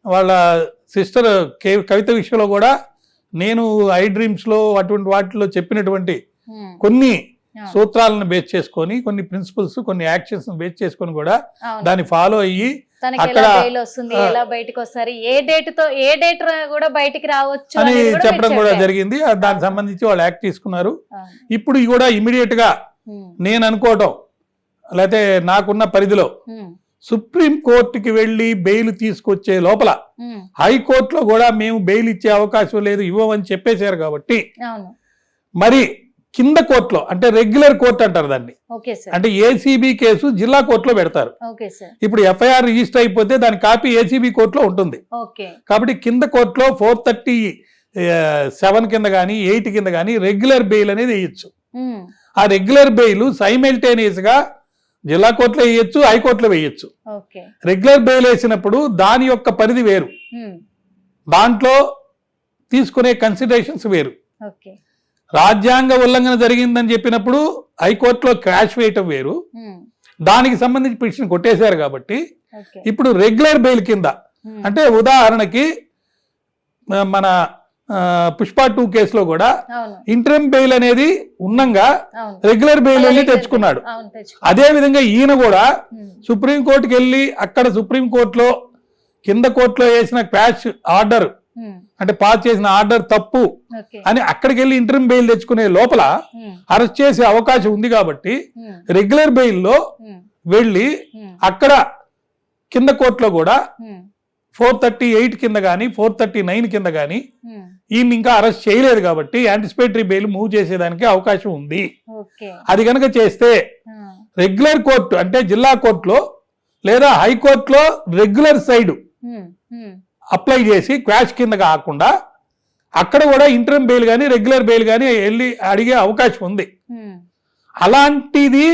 వాళ్ళ సిస్టర్ కవిత విషయంలో కూడా నేను ఐ డ్రీమ్స్లో అటువంటి వాటిలో చెప్పినటువంటి కొన్ని సూత్రాలను బేస్ చేసుకొని, కొన్ని ప్రిన్సిపల్స్, కొన్ని యాక్షన్స్ బేస్ చేసుకొని కూడా దాన్ని ఫాలో అయ్యి అక్కడ అని చెప్పడం కూడా జరిగింది. దానికి సంబంధించి వాళ్ళు యాక్ట్ తీసుకున్నారు. ఇప్పుడు కూడా ఇమీడియట్ గా నేను అనుకోవటం, లేకపోతే నాకున్న పరిధిలో సుప్రీం కోర్టుకి వెళ్లి బెయిల్ తీసుకొచ్చే లోపల హైకోర్టులో కూడా మేము బెయిల్ ఇచ్చే అవకాశం లేదు, ఇవ్వమని చెప్పేశారు. కాబట్టి మరి కింద కోర్టులో, అంటే రెగ్యులర్ కోర్టు అంటారు దాన్ని, అంటే ఏసీబీ కేసు జిల్లా కోర్టులో పెడతారు. ఇప్పుడు ఎఫ్ఐఆర్ రిజిస్టర్ అయిపోతే దాని కాపీ ఏసీబీ కోర్టులో ఉంటుంది. కాబట్టి కింద కోర్టులో 437 కింద కానీ 8 కింద కానీ రెగ్యులర్ బెయిల్ అనేది వేయచ్చు. ఆ రెగ్యులర్ బెయిల్ సైమల్టేనియస్ గా జిల్లా కోర్టులో వేయచ్చు, హైకోర్టులో వేయచ్చు. రెగ్యులర్ బెయిల్ వేసినప్పుడు దాని యొక్క పరిధి వేరు, దాంట్లో తీసుకునే కన్సిడరేషన్స్ వేరు. రాజ్యాంగ ఉల్లంఘన జరిగిందని చెప్పినప్పుడు హైకోర్టులో క్రాష్ వేయటం వేరు. దానికి సంబంధించి పిటిషన్ కొట్టేశారు. కాబట్టి ఇప్పుడు రెగ్యులర్ బెయిల్ కింద, అంటే ఉదాహరణకి మన పుష్ప 2 కేసులో కూడా ఇంటరిమ్ బెయిల్ అనేది ఉన్నంగా రెగ్యులర్ బెయిల్ వెళ్ళి తెచ్చుకున్నాడు. అదే విధంగా ఈయన కూడా సుప్రీంకోర్టుకి వెళ్ళి అక్కడ సుప్రీంకోర్టులో కింద కోర్టులో వేసిన క్వాష్ ఆర్డర్, అంటే పాస్ చేసిన ఆర్డర్ తప్పు అని అక్కడికి వెళ్ళి ఇంటరిమ్ బెయిల్ తెచ్చుకునే లోపల అరెస్ట్ చేసే అవకాశం ఉంది. కాబట్టి రెగ్యులర్ బెయిల్లో వెళ్ళి అక్కడ కింద కోర్టులో కూడా 438 కింద కానీ 439 కింద కానీ ఈయన ఇంకా అరెస్ట్ చేయలేదు. కాబట్టి యాంటిసిపేటరీ బెయిల్ మూవ్ చేసేదానికి అవకాశం ఉంది. అది కనుక చేస్తే రెగ్యులర్ కోర్టు, అంటే జిల్లా కోర్టులో లేదా హైకోర్టులో రెగ్యులర్ సైడ్ అప్లై చేసి క్వాష్ కింద కాకుండా అక్కడ కూడా ఇంటరిమ్ బెయిల్ కానీ రెగ్యులర్ బెయిల్ కానీ వెళ్ళి అడిగే అవకాశం ఉంది. అలాంటిది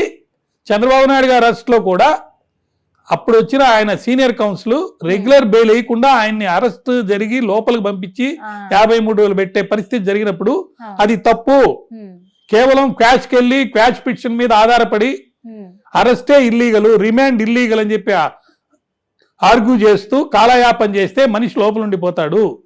చంద్రబాబు నాయుడు గారి అరెస్ట్ లో కూడా అప్పుడు వచ్చిన ఆయన సీనియర్ కౌన్సిల్ రెగ్యులర్ బెయిల్ వేయకుండా ఆయన్ని అరెస్ట్ జరిగి లోపలికి పంపించి 53 రోజులు పెట్టే పరిస్థితి జరిగినప్పుడు అది తప్పు. కేవలం క్వాష్కి వెళ్ళి క్వాష్ పిటిషన్ మీద ఆధారపడి అరెస్టే ఇల్లీగల్, రిమాండ్ ఇల్లీగల్ అని చెప్పి ఆర్గ్యూ చేస్తూ కాలయాపన చేస్తే మనిషి లోపల ఉండిపోతాడు.